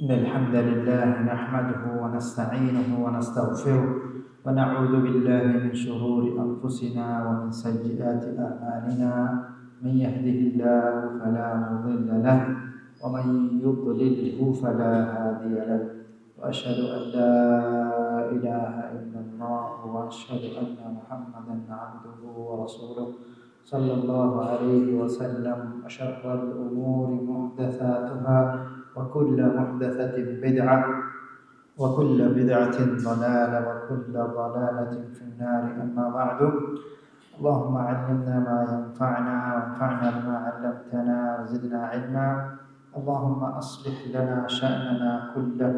إن الحمد لله نحمده ونستعينه ونستغفره ونعوذ بالله من شرور أنفسنا ومن سيئات أعمالنا. من يهده الله فلا مضل له ومن يضلله فلا هادي له، وأشهد أن لا إله إلا الله وأشهد أن محمدا عبده ورسوله صلى الله عليه وسلم. وشر الأمور محدثاتها وكل محدثة بدعة وكل بدعة ضلالة وكل ضلالة في النار. أما بعد، اللهم علمنا ما ينفعنا وانفعنا بما علمتنا وزدنا علما. اللهم أصلح لنا شأننا كله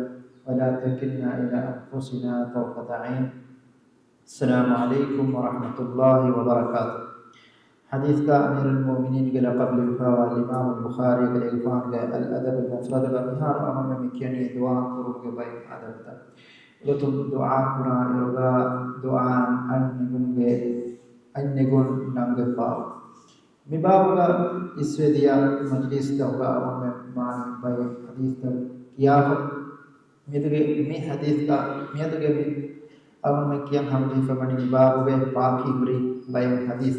ولا تكلنا إلى أنفسنا طرفة عين. السلام عليكم ورحمة الله وبركاته. حديث أمير المؤمنين قال قبل وفاة الإمام البخاري قال يفهم الأدب المفرد والنهار أمام مكياني دعاء كروك بين أدبتا لتم دعاء كنا إرغا دعاء أن نقول نمغفاو مبابا إسوديا مجلس توقع أمام معنى بين حديث يافا ميدغي مي حديث کا ميدغي أمام مكيان حمدي فمني مبابا باقي بري بين حديث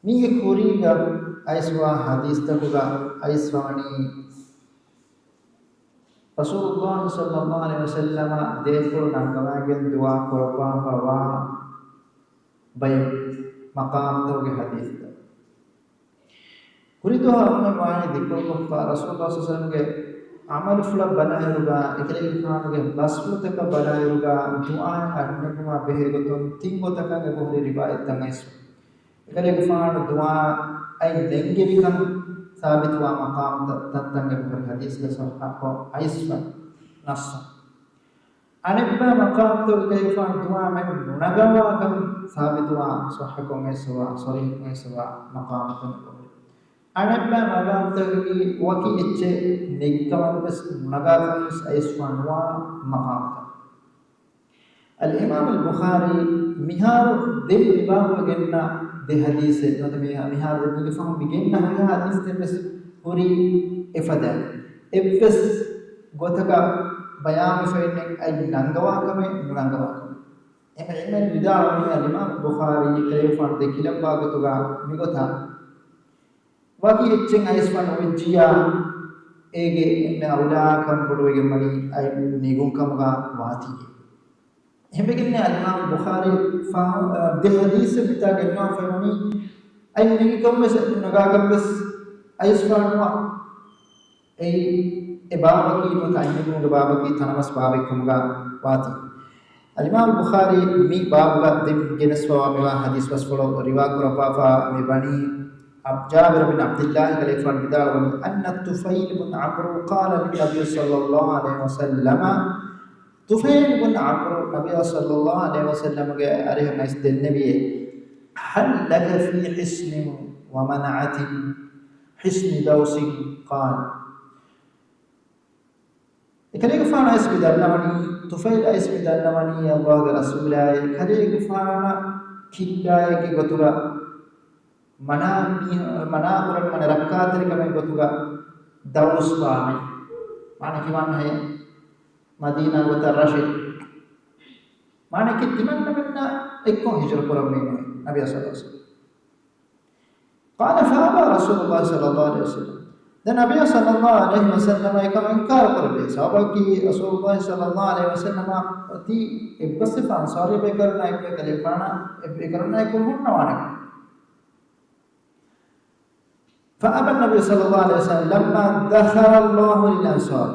Mige kuriga aiswa hadis takuga aiswani Rasulullah sallallahu alaihi wasallam dekho nangamagen dua korba fawa bay maqam toge hadis ta kurido hamne mane dikko ko Rasulullah sallallahu alaihi wasallam ge amal fula banairuga ikele khanuge basful taka banairuga dua annekuma behegotun tingotaka ge bohri riwayat tamais कले गुफान दुआ आई देंगे भी कम साबित हुआ मकाम तत्तंगे पर हदीस के सफ़ा को आइस्वा नस अनेब्बा मकाम तो कले गुफान दुआ में नगवा कम साबित हुआ सह को में सवा सरी में सवा मकाम तो अनेब्बा मकाम तो की वकी इच्छे निकम बस नगा कम आइस्वा हुआ मकाम अल इमाम अल बुखारी मिहार दिल रिबाव वगैरह de hadise not me mihar de fam begin na hadis de bes puri ifada ebes gotaka bayan fenne ay nangawa kame nangawa emen vidal ni imam bukhari kayfan de kilam bagatuga migotha waki echen aispan ujjiya ege enne awla kam poduge mani ay nigun kam ga wati Hembegini Imam Bukhari faham de hadis bita genna famani ay ngi kam mes naga kam bes ay sfanwa ay ebaba ki no tayne ko baba ki thanamas babe kumga wati Imam Bukhari mi baba de geneswa mewa hadis was follow riwa kurapa fa me bani Jabir bin Abdullah galifan bidar anna Tufail bin Amr qala li Nabi sallallahu alaihi wasallam Tufail बिन अम्र नबी सल्लल्लाहु अलैहि वसल्लम के अरे हमें नबी हल लक फी हिस्न व मनअत हिस्न दौस قال इकरे गफाना इस बिदलमनी तुफैल इस बिदलमनी अल्लाह के रसूल आए खरे गफाना खिल्लाए के गतुगा मना कुरन मन रक्कातरी कमे गतुगा दौस वामे माने की मान है Madinah Wata Rashid Mana ki timan na ekko hijrah kuram me Nabi sallallahu alaihi wasallam Qala fa aba Rasulullah sallallahu alaihi wasallam dan Nabi sallallahu alaihi wasallam ekam inkar karbe sahaba ki Rasulullah sallallahu alaihi wasallam ati ebbas fa ansari be karna ek kalifana e karna ek hunna wana fa aba Nabi sallallahu alaihi wasallam lamma dakhara Allah lil ansar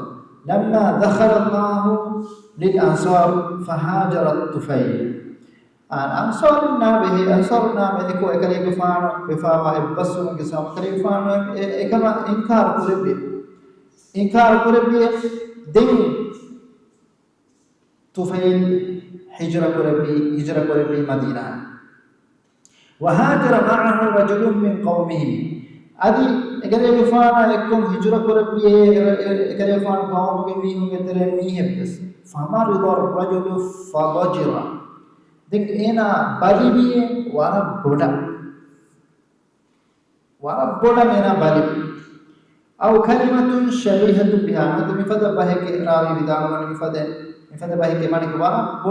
لما دخل الله للأنصار فهاجر الطفيل الأنصار النابه أنصار النابه ذكو إكلي بفانو بفاوا إبسو من قسام إكلي بفانو إكما إنكار قربي دين طفيل هجرة قربي مدينة وهاجر معه رجل من قومه أدي إكلي بفانا إكم هجرة قربي إكلي بفانا قوم بميه وقدر ميه بس فمرض الرجل فضجر دك إنا بالي بيه ورب بودا إنا بالي أو كلمة شبيهة بها مثل مفدا بهك راوي بدار من مفدا بهك مانك ورا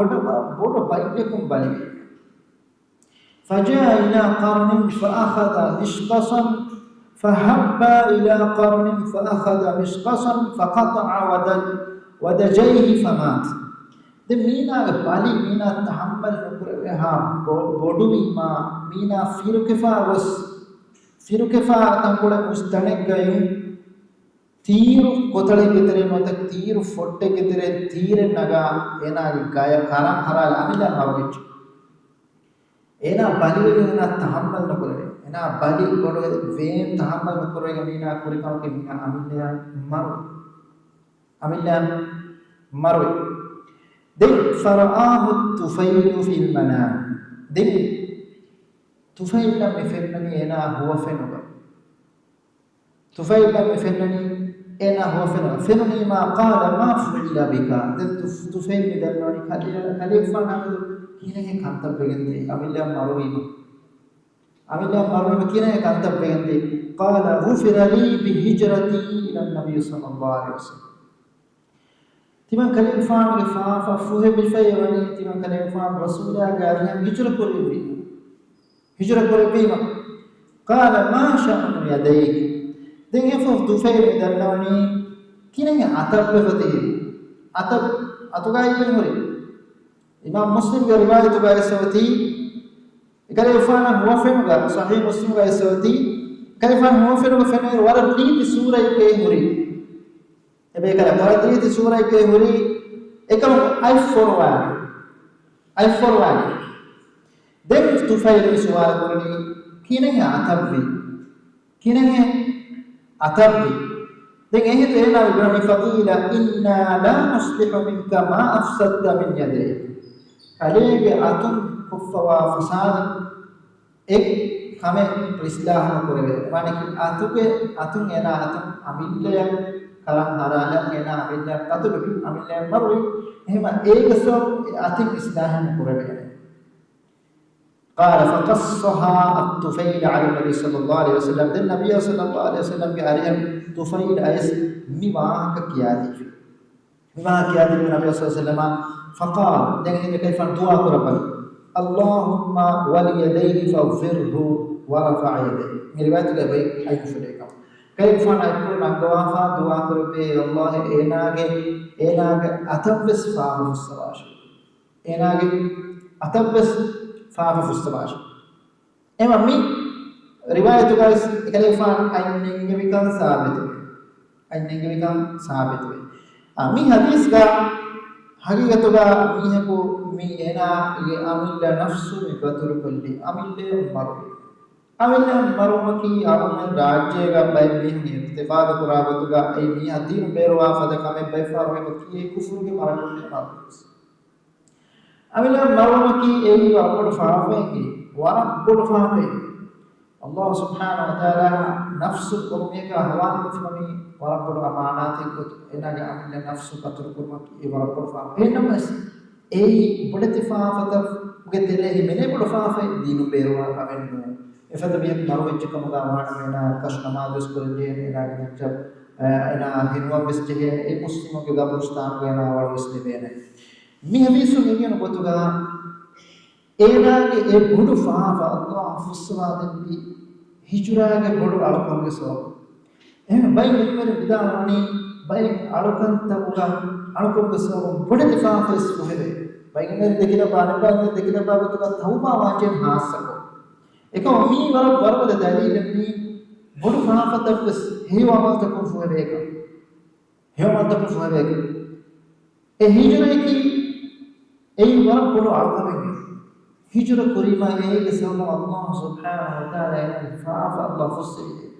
بودا بايكم بالي فجاء إلى قرن فأخذ مشقصا فهب إلى قرن فأخذ مشقصا فقطع ودجيه فمات de mina bali mina tahammal nukure ha bodu ma mina firukefa tankola mustanek gayu tiru kotale gedere mata tiru fotte gedere tire naga ena gaya karam haral amila hawich ena bali ena tahammal nukure ena bali bodu vem tahammal nukure mina kurikam ke mina amila maru دل فرآه الطفيل في المنام دل طفيل لم يفنني أنا هو فنوبا طفيل لم يفنني أنا هو فنوبا فنني ما قال ما فعل بك دل طفيل بدلني خليفة نعمل كينه كانت بيجندي أميلا مروي كينه كانت بيجندي قال غفر لي بهجرتي إلى النبي صلى الله عليه وسلم تمن كلام فان غفا فوه بالفي وني تمن كلام فان رسول الله قال هجرة قريبي قال ما شأن يديك دين يفوف دفير دلوني كينه عتب بفتيه عتب أتوقعي ينوري إمام مسلم رواية تبع السوتي كلام فان هو فينوغا صحيح مسلم رواية السوتي كلام فان هو فينوغا ورد لي بسورة كيهوري ebe kala paradriti sura ke huri ekam I forward then to file suwar kurni kinenge atabbi then ehe ena ibrahim faqila inna la nuslihu minka ma afsadta min yadayk alege atun kufwa fasad ek hame islah korebe mane ki atun ena atun amille kalam harala ena amilla katulu amilla marwi ehma egaso atik islahan kurebe قال فقصها الطفيل على النبي صلى الله عليه وسلم النبي صلى الله عليه وسلم के आर्यन طفيل ऐस विवाह किया थी النبي صلى الله عليه وسلم فقال देखिए كيف दुआ कर पर اللهم وليديه فاغفره ورفع يديه मेरी बात है भाई आई फुलेगा كيف نقول نغوافا दुआ कर पे अल्लाह एनागे अतबस फाहु सवाश एनागे अतबस फाहु सवाश एमा मी रिवायत गाइस कलीफान आइनेंगे विकन साबित है मी हदीस का हकीकत का मी है को मी एना ये अमिल नफ्सु में बतुर कुल्ली अमिल मरुमकी आवन राज्य का बैबी ने इत्तेफाक कुराबत का ए मी अदीन बेरवा फदका में बैफार में की कुफर के मारने में मारस अमिल मरुमकी ए वापड़ फाफेंगे वापड़ फाफे अल्लाह सुब्हानहु व तआला नफ्स कुर्मे का हवान कुफमी वापड़ अमानत को एना के अमिल नफ्स कतर कुर्मकी ए वापड़ फाफे नमस ए बड़े फाफत के तेरे ही मैंने बड़ फाफे दीन बेरवा का में ifada biyak marwich kamuga maana kashnama dus kurje ina jab ina hinwa bisje e muslimo ke gabustan ko ina wal usne bene mi habisu ngiyen botuga ena ke e budu faafa allah fuswa debi hijra ke budu alkom ke so bay mere bidawani bay alkan tabuga alkom ke so budu faafa is kohede bay mere dekila baatuga thauba wajen hasako eko mi warab dalil ni bodu fanaafat bas hewa mal takun fuhega e hijra ki ei warab bodu alqame hijra kurima e ke sama allah subhanahu wa taala ena faafa allah fusi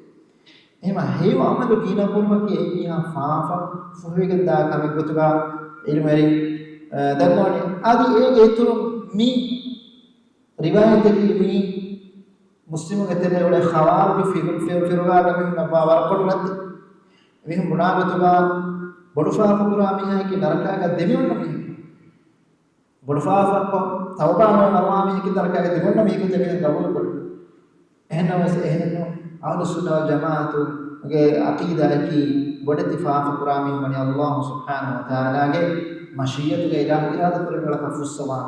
ema hewa amal kina kurma ki ei ha faafa fuhega da kame gotuga ilmari dalwani adi e eturu mi riwayat ki mi मुस्लिम के तेरे वाले खवार भी फिरुगा का भी नबावर पड़ रहे वे हम बुना बतुगा बड़फा फकुरा में है कि नरका का देवी नहीं बड़फा फक तौबा में नरवा में कि नरका का देवी नहीं को देवी कबूल कर ehna was ehna ahlu sunnah wal jamaah ge aqida ki bodati faafa qurami mani Allah subhanahu wa ta'ala ge mashiyatu ge ilah irada kore ala kafuswa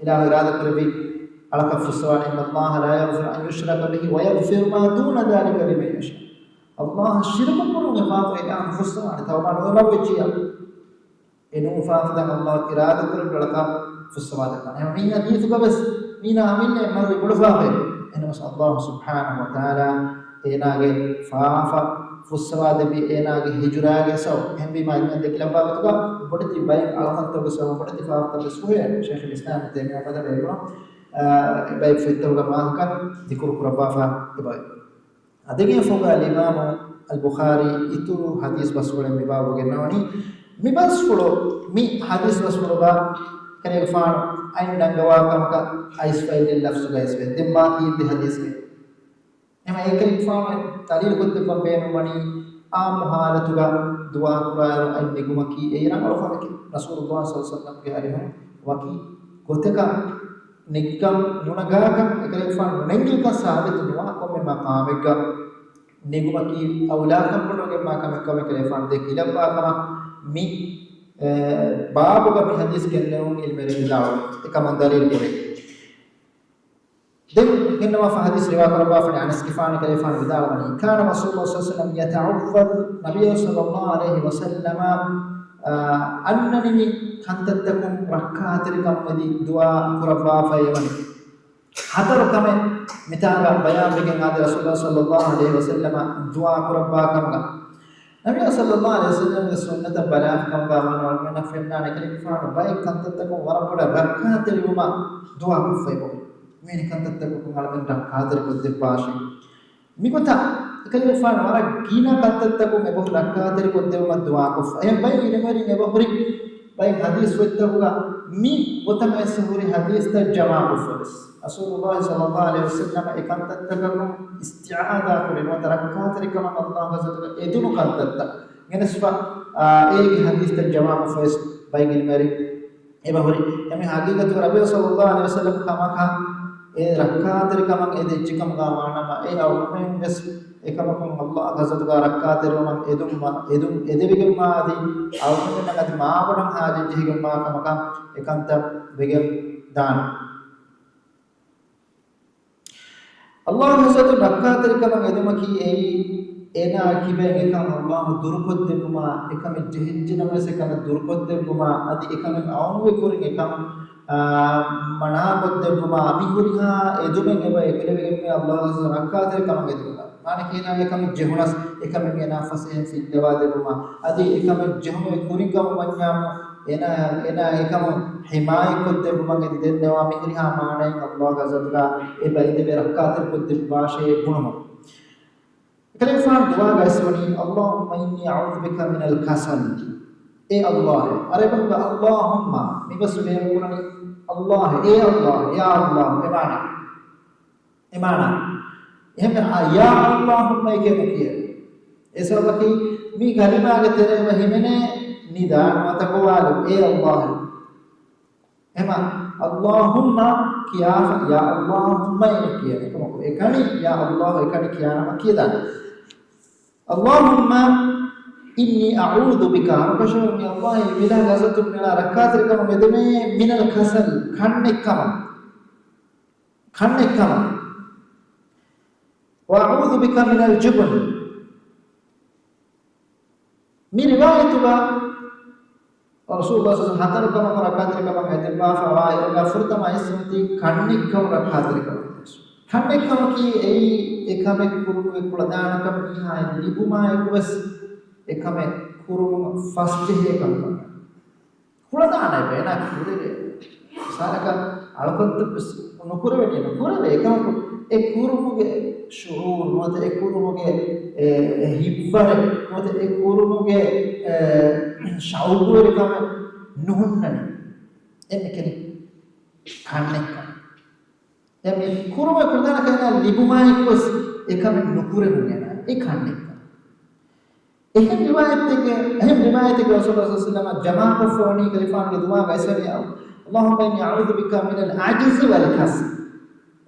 ilah irada kore bi ala kafuswa inna Allah la yaghfiru an yushraka bihi wa yaghfiru ma duna dhalika liman yasha Allah shirku kuru ge faafa ilah kafuswa tawba no ma bejiya enu faafa da Allah irada kore ala kafuswa da kana minna disu ga bas mina aminne maru bulfaafe enu Allah subhanahu wa ta'ala enage faafa fuswade bi enage hijurage saw hembi ma inne dekila baatuga bodati bay alhanto go saw bodati faafa be suya Sheikh al-Islam temiya pada bego bay fitu ga maaka dikur qurafa bay adege foga al-Imam al-Bukhari itu hadis baswale mi babu genawani mi basfulo mi hadis basfulo ba kane faan ain dangawa kamka ais file lafz ga isbe demma ki hadis ke එම ඒකෙන් ෆාම තලිල කුත් පම්බේන වනි ආම හාලතුග දුවා කුරාර අයි නිගුමකි ඒරන් අලෆමකි රසූලුල්ලාහ සල්ලල්ලාහු අලයිහි වසල්ලම් ගේ හරිම වකි ගොතක නිග්ගම් නුනගාක ඒකෙන් ෆාම නෙංගික සාබිත දුවා කොමෙ මකාමෙක නිගුමකි අවලාකම් පොඩගේ මාකම කම කලේ ෆාම දෙක ඉලබ්බාකම මි බාබුග මි හදීස් කෙන්නුන් ඉල්මෙරි දාව එකම දලිල් කුරේ دم إنما في حديث رواية رباح عن اسكفان كليفان بدارني كان رسول الله صلى الله عليه وسلم يتعوذ نبي صلى الله عليه وسلم أنني كنتتكم ركعات لكم دعاء رباح فيمن حتى كم مثال بيان بين هذا رسول الله صلى الله عليه وسلم دعاء رباح كم نبي صلى الله عليه وسلم سنة بلاغ كم كمان ومن فينا نكليفان بايك كنتتكم وربنا ركعات لكم دعاء فيمن මේ නිකන්තත් කුමාරෙන් රක්කාතර කුද්දේ පාෂි මිකොත එකලි ෆාන වර ගීන කන්තත් කුම එබො රක්කාතර කුද්දේ මත් දුවා කොෆ එම් බයි ඉනමරි එබොරි බයි හදීස් වෙත්තුගා මි ඔතම සූරි හදීස් ත ජමා කොෆස් රසූලුල්ලාහ සල්ලල්ලාහු අලයිහි වසල්ලම එකන්තත් කුම ඉස්තිආදා කරන වත රක්කාතර කම අල්ලාහ් ගසතක එදුනු කන්තත් ගෙනස්පා ඒගේ හදීස් ත ජමා කොෆස් බයි ඉනමරි එබොරි එමෙ හදීගතු රබී සල්ලල්ලාහු අලයිහි වසල්ලම කමකා ඒ රක්කාතර කමක් ඒ දෙච්චකම ගාමානම ඒ අවුමෙන් බස් එකමකම් අල්ලාහ් ගසතුග රක්කාතර මම එදුම් එදෙවිගම් මාදී අවුමෙන් නගති මාවණම් හාජෙ ජිහිගම් මා කමක එකන්ත වෙගෙම් දාන අල්ලාහ් ගසතු රක්කාතර කමක් එදුමකි ඒ එනා කිබේ එකම අල්ලාහ් දුරුකොත් දෙකුමා එකම ජෙහිජ්ජනමස එකම දුරුකොත් දෙකුමා අදි එකම අවුමෙ කුරින් එකම මනාපොත් දෙකුමා අමිගුරිහා එදුමෙන් එබ එකලෙවෙන්නේ අල්ලාහ් රක්කාතර කම එදුමා මාන කීනා එකම ජෙහුනස් එකම මෙනා ෆසෙන් ෆිද්දවා දෙකුමා අදි එකම ජෙහුන කුරිකම වඤ්ඤාම එනා එකම හිමාය කොත් දෙකුමා ගෙදි දෙන්නවා අමිගුරිහා මානෙන් අල්ලාහ් ගසතුලා ඒ බයිද රක්කාතර කොත් දෙ වාෂේ ගුණම كلمة دعاء قاسوني اللهم إني أعوذ بك من الكسل إيه الله أريبك اللهم نبص بيقولني الله إيه الله يا الله إيمانا هم يا اللهم إيكمكيا إسوابكي مي كلمة كتير مهمنة نداء وتقوال إيه الله هم اللهم كيا يا اللهم إيكيا إكاني يا الله إكاني كيا نما كيدا اللهم إني أعوذ بك أنكشف من الله بلا غزة من ركعات كم مدمه من الكسل خنكم وأعوذ بك من الجبن من رواية رسول الله صلى الله عليه وسلم كم ركعات كم مدمه فوائد غفرت ما يسمتي خنكم ركعات كم خنكم كي أي එකම කුරුමේ ප්‍රධානකම නිහාය ලිබුමා එක්වස් එකම කුරුම ෆස්ට් එකම ප්‍රධානයි වෙන කුරුමේ සාරක අලකොත් නොකුර වෙන්නේ කුරුමේ එකම ඒ කුරුමගේ ෂුරූර් මොත ඒ කුරුමගේ හිබ්බර මොත ඒ කුරුමගේ ෂවුබර් එකම නුහුන්නනේ එන්නේ කෙනෙක් කන්නේ එමේ කුරුම ප්‍රධාන කරන ලිබුමා එක්වස් එකම නුකුරේ නුනේ ඒ කන්නේ එහෙම රිවායත් එක රසූලුල්ලාහ සල්ලල්ලාහු අලයිහි වසල්ලම ජමා කොෆෝනි කලිෆාන්ගේ දුආ ගයිසරිය اللهم إني أعوذ بك من العجز والكسل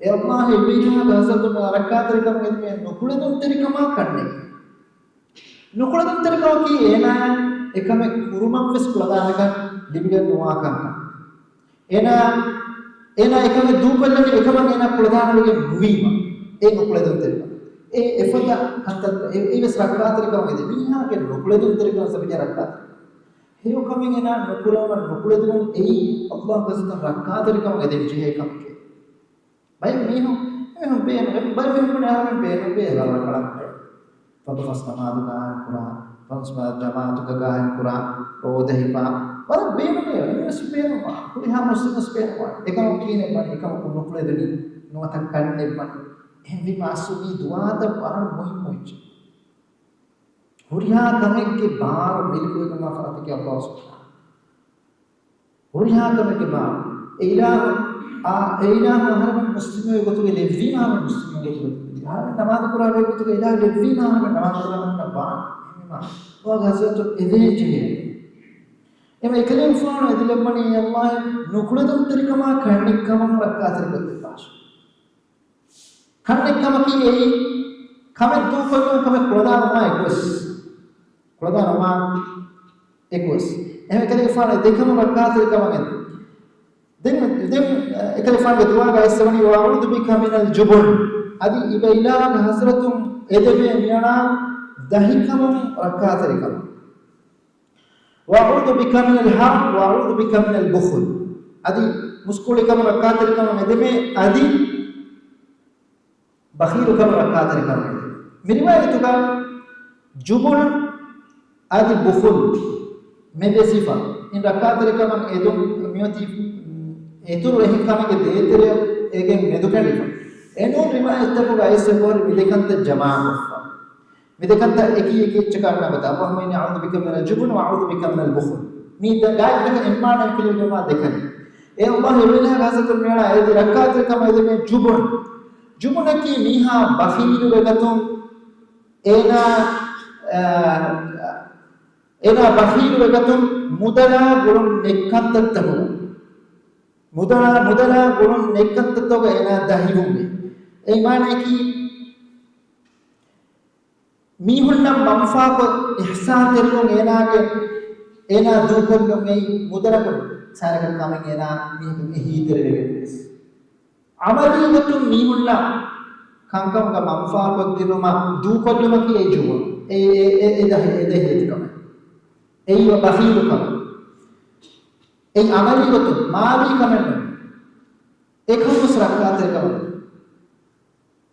ඒ අල්ලාහ් ඉබිනා ගසතු රකාතරිකම ගෙදේ නුකුලෙන් උත්තරිකම කන්නේ nukuladun terikawa ki ena ekame kurumam ves kuladana kan libigan nuwa kan ena ekame duupallani ekama ena kuladana wege nuwima e nukuladun terikawa e efada hatta e ves rakka terikawa ede miha ke nukuladun terikawa sabija rakka heyo kamen ena nukuladun ei Allah kasatan rakka terikawa ede jihe kamke bay miho bay miho ne hamen be rakka Fastamaadu gahan Quran, Fansma jamaatu gahan Quran, Rodehipa, Bara beno ini sepeno ma, kuliah muslim sepeno ma, ekam kini ma, ekam kunukle deni, nuatan kanne ma, henvi masumi dua ta bara muhim muhim. Huriya kame ke bar bilkul kama farati ke Allah subhanahu. Huriya kame ke bar, ilah harman muslimu gotu ke levi ma muslimu gotu. नमाज कुरान में तो इलाज लेवी ना हमें नमाज कुरान में नबान इमा वो गज़त तो इधर चाहिए ये मैं कलीम फ़ोन इधर लम्बनी अल्लाह नुकड़े तो तरीक़ा खंडिक कमम रखा तरीक़े पास खंडिक कम की यही कमें दो कमें कुरान रमा एकुस ये मैं कलीम फ़ोन देखा मैं रखा तरीक़ा में दिन कलीम फ़ोन दुआ का इस समय वाउद भी कमिनल जुबन adi ibailah hasratum edebe miana dahikamum rakatarikam wa'udhu bika min al-harb wa'udhu bika min al-bukhl adi muskulikam rakatarikam edebe adi bakhilukam rakatarikam miriwayatuka jubun adi bukhl mede sifa in rakatarikam edum miyoti etur ehikam ke deetere ege medukalifa eno riwayat ko aise kor midekanta jamaa midekanta eki chakana bata Allahumma inni a'udhu bika min al-jubn wa a'udhu bika min al-bukhl mi da gaid daga imana kilo jama dekhani e Allah hebela gasatu mera e rakat kama ede me jubun ki miha bakhilu begatum ena bakhilu begatum mudala gurun nekkanta tamu mudala gurun nekkanta toga ena dahivumbe ඒ මානේ කි මීහුන්නම් මම්ෆාක ඉහ්සාන් දෙරුන් එනා දුකොල්ලොන් ඒ මුදරක සාරකන් කමෙන් එනා මීහුන් හීතරෙගෙස් අමදීගතු මීහුන්ලා කංකම්ක මම්ෆාක දිනුම දුකොල්ලොම කි ඒ ජුව ඒ දහෙතිකම ඒ බහීරුකම ඒ අමදීගතු මාවි කමෙන් එකම සරකාතරකම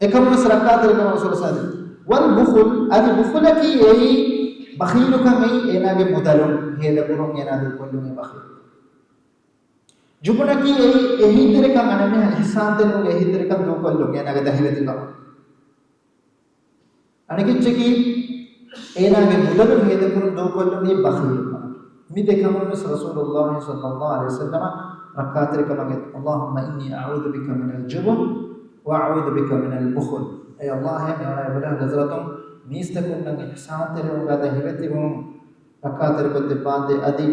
ekam serakat dari Rasulullah sallallahu wal bukhul adi bukhulaki ei bakhilu kan ei enage mudalum hela kurung enage kollunge bakhil jubunaki ei ehitere kan aname ihsan denu ehitere kan do kollunge enage dahilati kam anikichki enage mudalum hela kurung do kollunge bakhil mi dekam Rasulullah sallallahu alaihi wasallam rakaat kamage Allahumma inni a'udzu bika minal jubn wa'udhu bika minal bukhl ay Allah ya ana ibada hazratum mistakun nang ihsan tere ugada hivetivum rakatere kotte bande adi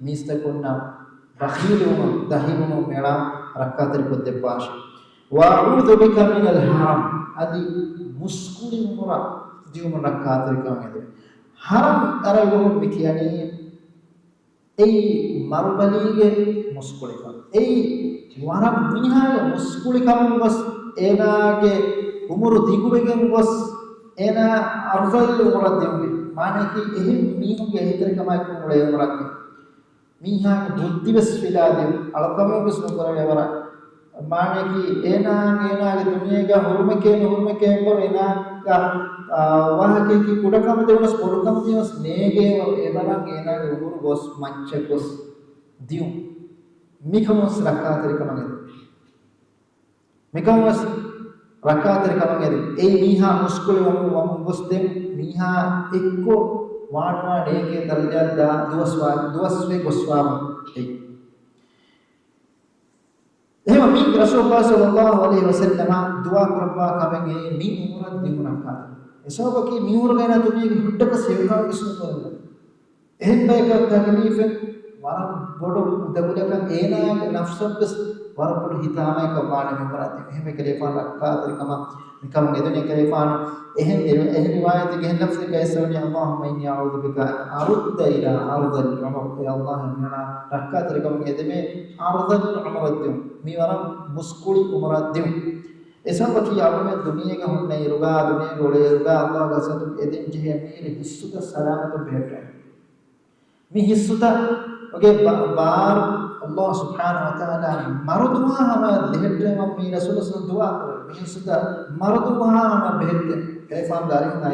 mistakun na bakhilum dahivum mera rakatere kotte pash wa'udhu bika minal haram adi muskuli mura dium rakatere kamede haram arago mikiyani ei marubalige muskuli kam ei wara mihaga muskuli kam was එනාගේ උමුරු දිගුවෙන් ගොස් එනා අර්ධල් උමරක් දෙන්නේ මානකි එහි මීහුගේ හිතර කමයි කුමුලේ උමරක් මීහාගේ බුද්ධිවස් විලාදේ අලකම විශ්න කරවර මානකි එනාගේ දුනියගේ හුරුමකේ කර එනාක වාහකේ කි කුඩකම දෙවනස් පොඩකම දෙවනස් නේගේ එබලන් එනාගේ උමුරු ගොස් මච්ච ගොස් දියු මිකමස් රකාතර කමනේ Mekawas rakaat kamangeri ei miha muskule wam gosden miha ekko waanwa deke darja da duwaswe goswam ei ehma mi Rasulullah sallallahu alaihi wasallam dua kurba kamenge mi umrat dimuna esabaki mi urgena tuniye huddaka sevka isnu korna ehem bayka taklifen wara bodu dabulaka ena nafsat warapul hitama ka baane me parati ehme kalefan rakka tarikama nikam edune kalefan ehem riwayat ke lafz ka isawni Allahumma inni a'udhu bika an arudda ila ardhil umr ya Allah nana rakka tarikama edme ardhil umraddum mi waram muskuli umraddum esabati yawme duniya ka hunne iruga duniya gole iruga Allah ga satu edin jehe mi hissuta salamatu behta mi hissuta oke bar Allah subhanahu wa ta'ala marudwa hama lehtre mi rasul sallallahu dua kar mi hissuta marudwa hama behte kaifam dari na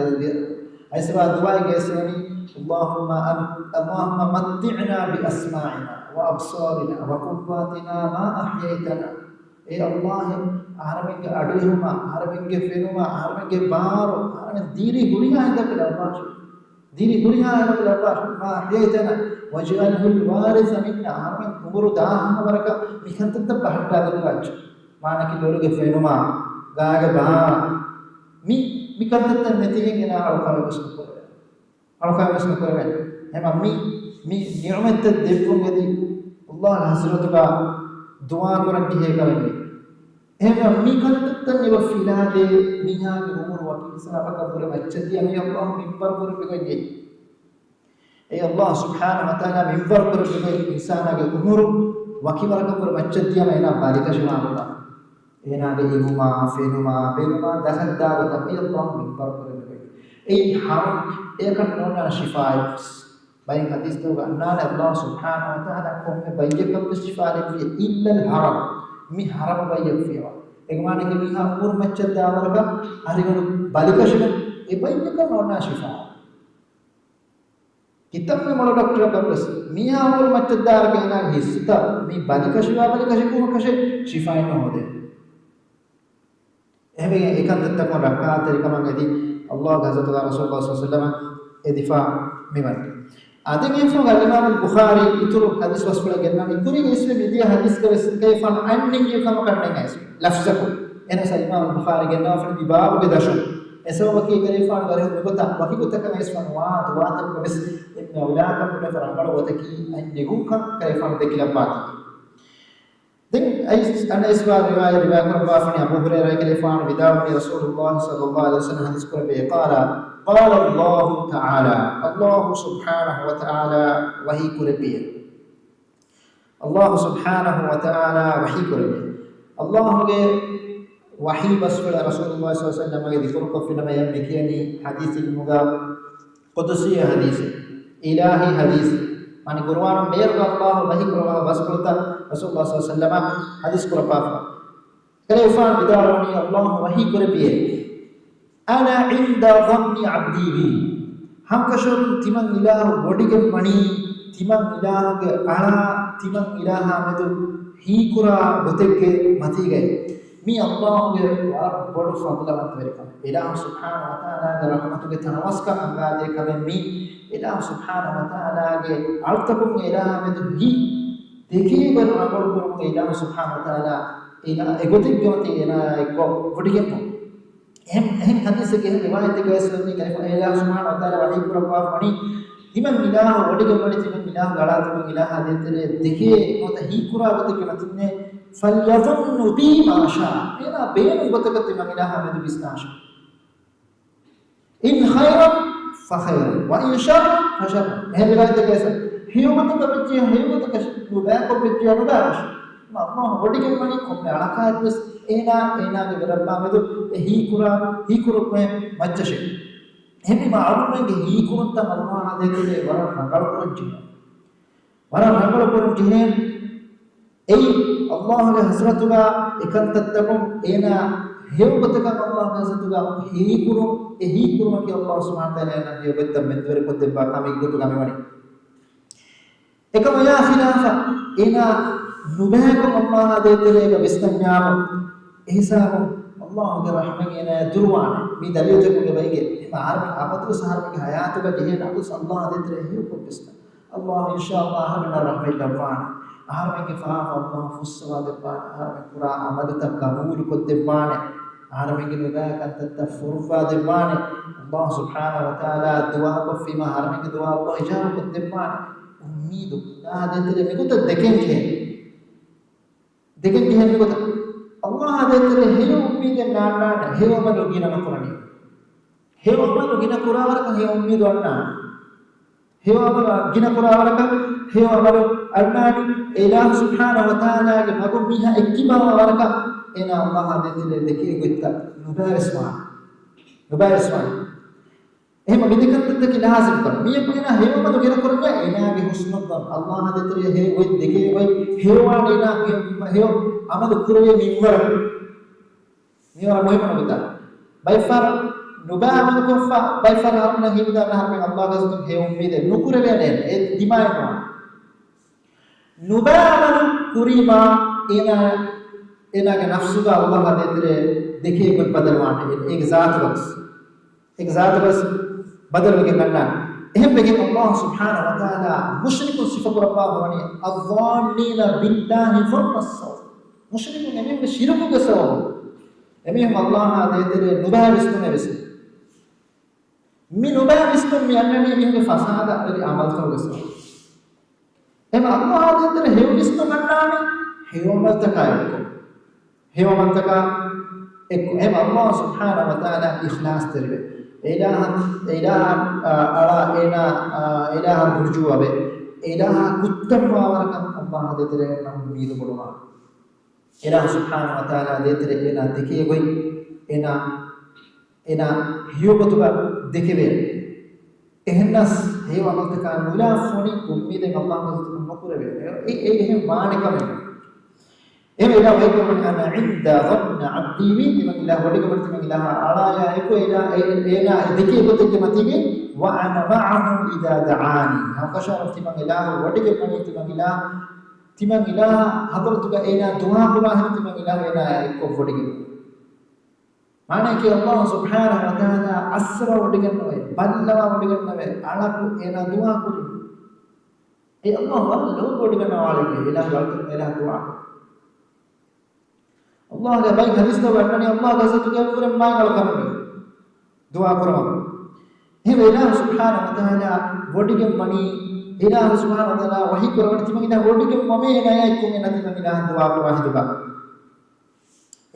aiswa dua ge seni Allahumma matti'na bi asma'ina wa absarina wa quwwatina ma ahyaytana Allah ආරමෙන්ගේ අඩුවීම ආරමෙන්ගේ ෆෙනුම ආරමෙන්ගේ බාරෝ ආරමෙන් දීරි හුරියා හිතකලා පාෂ දීරි හුරියා හිතකලා පාෂ මා හේතන වජල්හුල් වාරිස මින්නා ආරමෙන් කුඹුරු දාහම වරක මිකන්තත් බහට්ටා දරුවාච් මානකි දොරුගේ ෆෙනුම ගාගේ බා මිකන්තත් නැතිගෙන් එන අලකවස්න කරේ අලකවස්න කරේ එම මි නියමත දෙපුන්ගෙදී අල්ලාහ් හස්රතුගා දුආ කරන් කියේ කරන්නේ එහෙනම් මේ කන්තත්තන් ඉව ෆිලාදේ මිහාගේ උමර වකී සාබක පුර මච්චදී අපි අල්ලාහ් මින්බර් පුර බෙගන්නේ ඒ අල්ලාහ් සුබ්හානහු වතාලා මින්බර් පුර බෙගන්නේ ඉන්සානගේ උමර වකී වරක පුර මච්චදී එන බාරික ශමාවලා එනාගේ ඉමුමා ෆෙනුමා බෙනුමා දහද්දාවත අපි අල්ලාහ් මින්බර් පුර බෙගන්නේ ඒ හරම් ඒකට නෝනා ශිෆායිස් bayin hadis tu anna Allah subhanahu wa ta'ala komme bayyakam istifaade fi illa al haram mi haram bayyak fiwa egmane ke miha umur maccada warga ariganu balikashina e bayyakam nonna shifa kitam me mola doctor kapras miha umur maccada warga ena hista mi balikashwa balikashiku kashe shifa no hode ehme ekantatta ko rakka tarikama ngadi Allah hazrat Rasulullah sallallahu alaihi wasallam edifa mewan adem info Imam al-Bukhari ituru hadis wasfula genna ituri isme media hadis ka kayfan anning ye kam karne guys lafzaku ena sa Imam al-Bukhari genna fa di bab ke dashan eso waki kayfan gare gota waki gota ka isman wa ta ko bes ibn awlaka ko farangal wataki annigu ka kayfan dekila pati then ana iswa riwayat ko bafani Abu Hurairah kayfan bidawi Rasulullah sallallahu alaihi wasallam hadis ko be qala قال الله تعالى الله سبحانه وتعالى وحي كربيه الله سبحانه وتعالى وحي كربيه الله के वही बसवल रसूलुल्लाह सल्लल्लाहु अलैहि वसल्लम के ذکر को फिल्म में लिखियानी हदीस मुगा कुदसी हदीस इलाही हदीस माने कुरान में अल्लाह वही कुरान बसवलता रसूलुल्लाह सल्लल्लाहु अलैहि वसल्लम हदीस को पाफा करे फा बिदारनी अल्लाह वही करबिए ana inda dhanni abdi bi ham kashur timang ilahu bodige mani timang ilahu ge ala timang ilaha medu hi kura boteke mati gaye mi Allah ge warab bodu fadlawan verika ilahu subhanahu wa ta'ala ge rahmatu ge tanawaska angade kamen mi ilahu subhanahu wa ta'ala ge altakum ilaha medu hi dekhi ge rakol kurum ilahu subhanahu wa ta'ala ina egotik gemati ina ekko bodige हम हदीस के रिवायत के सुनने के लिए अल्लाह सुब्हानहु व तआला वही प्रभा फणी हिमन मिला वडी के बड़ी तिमन मिला गड़ा तुम मिला देते रे देखिए मत ही कुरा बत के मतने फलयظن बी माशा मेरा बेन बत के तिमन मिला हमें बिस्नाश इन खैर फखैर व इन शर फशर है रिवायत कैसे हियोमत के बच्चे हियोमत के दुबा को बच्चे अनुदाश अल्लाह वडी के मनी को अड़का बस एना के बरब्बा में तो ही कुरा में मच्चशे हेमी मालूम है कि ही कुरंता मरवाना देते ले वरा नगल को जिने ए अल्लाह के हसरतुगा एकंतत्तकुम एना हेवबतका अल्लाह के हसरतुगा ही कुरो के अल्लाह सुब्हानहु व तआला ने हेवबत मेदवर को देबा कामी गुतु कामी वाणी एकम या खिलाफा एना नुबहकुम अल्लाह देते ले का बिस्तन्याम ihsanu Allah ge rahmani ena durwana mi dalil ko ge baige mar apatu sahar ke hayat ga jehe na us Allah de rahi ko bisna Allah inshallah hamna rahmat lawan ahar me ke fa Allah fuswa de pa ahar me pura amad ta qabul ko de pane ahar me ke loga ka ta furfa de pane Allah subhanahu wa ta'ala dua ko fi ma ahar me ke dua Allah ijab ko de pane ummid na de me ko ta deken ke දෙකෙන් කියන්නේ කොට අල්ලාහ දෙතර හේව උම්මීද නාන්නාන හේවම ලොගින කරණි හේවම ලොගින කුරාවරක හේව උම්මීද වන්නා හේවම ගින කුරාවරක හේවම අන්නානි ඉලාහ සුබ්හානහු වතාලාගේ මගු මිහ එක්කිබව වරක එන අල්ලාහ දෙතර දෙකේ ගොත්ත නුබාරස්වාන එහෙම මෙදිකන්තද කි ලාසිම් කර මිය පුන හේවම ලොගින කරන්නේ එනාගේ හුස්නුත් අල්ලාහ දෙතර හේ ඔය දෙකේ ඔය හේවාඩේනා හේව අමද කුරේ මිවර මොහිම නබත බයිෆාර නුබාමන කොෆා බයිෆාර අරන හිබදා නහම අල්ලාහ ගසතු හේ උම්මීද නුකුර වෙන්නේ ඒ දිමායනවා නුබාමන කුරීමා එනාගේ නෆ්සුග අල්ලාහ දෙතර දෙකේ කොට බදලවානේ ඒක ذات بس بدل وجه كنا එහෙම වෙකින් අල්ලාහ් සුබ්හානහු වතාලා මුෂ්රිකුන් සිෆතු රබ්බා වනි අظානීන බිල්ලාහි ෆන්නස්සෝ මුෂ්රිකුන් එමෙ ශිරකු ගසෝ එමෙ අල්ලාහ් දෙතර නුබාරිස්තුනේ වෙස මි නුබාරිස්තුන් මි අන්නනේ මිහුගේ ෆසාද අලි අමල් කරගසෝ එම අල්ලාහ් දෙතර හේවිස්තු ගන්නානේ හේවමන්තක එක් එම අල්ලාහ් සුබ්හානහු වතාලා ඉඛලාස් තරවේ إله إله برجو أبي إله كتم واركان الله دتره نام ميد بولما إله سبحانه وتعالى دتره إنا دكيه بي إنا هيو بتوغا دكيه إهناس هيو أمتك نولا فوني أميد الله مكورة بي إيه مانك من إما إله ويكون أنا عند ظن عبدي بي كما إله ودك مرتم إله أرايا يكو إله ذكي بتك متيجي وأنا معه إذا دعاني هم كشرف تما إله ودك مني تما إله حضرتك إله دعاء الله تما إله يكو ودك معنى كي الله سبحانه وتعالى أسرع ودك نوي بلوا ودك نوي على إله دعاء كل إيه الله والله ودك نوالك إله والله إله دعاء Allah ke baik hadis tu berkata Allah kata tu dia pun main kalau kamu doa kurang. Ini Allah Subhanahu Wa Taala body ke mani Allah Subhanahu Wa Taala wahi kurang nanti mengira body ke mami naya ikut nanti mengira doa kurang itu kan.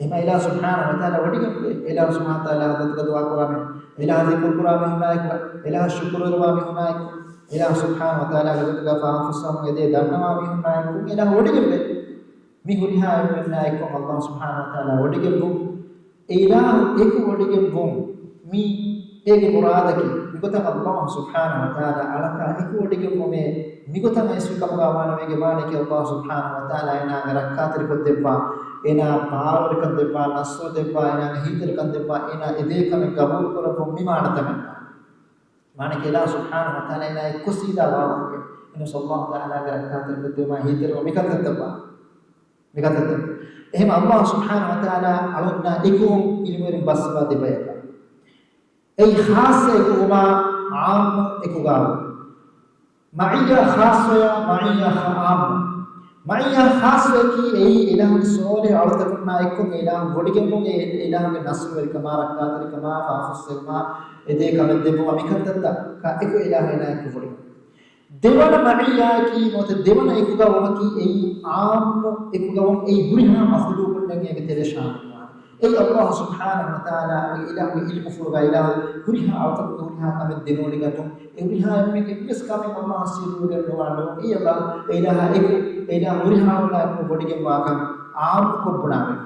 Ini Allah Subhanahu Wa Taala body ke Allah Subhanahu Wa Taala nanti doa kurang. Allah zikr kurang naik, Allah syukur kurang naik. Allah Subhanahu Wa Taala kata tu faham fusam ini dan nama naik. Allah body ke මිහුරිහා වෙන්නා එක්ක අල්ලාහ් සුබ්හානහු වතාලා වඩගෙන් බුම් ඒලා එක වඩගෙන් බුම් මි ඒගේ මුරාදකි මිගතන් අල්ලාහ් සුබ්හානහු වතාලා අලකා එක වඩගෙන් බුමේ මිගතන් ඇස්විකම ගාමාන මේගේ මානකේ අල්ලාහ් සුබ්හානහු වතාලා එනා ගරක්කාතර කොද්දෙප්පා එනා පාවර කද්දෙප්පා නස්සෝ දෙප්පා එනා හීතර කද්දෙප්පා එනා එදේකම ගබුල් කරපොම් මිමානතම මානකේ අල්ලාහ් සුබ්හානහු වතාලා එනා එක්ක සීදා වාවගේ එන සල්ලාහ් තාලා ගරක්කාතර කොද්දෙපා හීතර මිකද්දෙප්පා Mikatata. Ehma Allah Subhanahu Wa Taala alunna ikum ilmurin basba debaya. Ei khas ekuma aam ekugaw. Ma'iyya khas ya ma'iyya aam. Ma'iyya khas ki ei ilah sole artakunna ekum ilah bodigemu ilah ke nasr wal kamara qadir kama fafus ma ede kamademu mikatata ka eku ilah ena eku bodig. දෙවන මනියා කී මොත දෙවන එකුගවම කී එයි ආම් එකුගවම එයි බුරිහා මහලූකුන්ගේ තෙරෂානවා ඒ අල්ලාහ් සුබ්හානහු වතාලා ඉලාහු ඉල්මු ෆුරුගා ඉලාහු බුරිහා අවතක් බුරිහා කම දෙනෝලිගතු ඒ බුරිහා එමෙ කිස් කමෙන් අල්ලාහ් සිරුගේ නවාලෝ ඒ අල්ලාහ් ඉලාහා එකු එලා බුරිහා වලා බොඩිගේ වාකම් ආම් කොබ්බනාවේ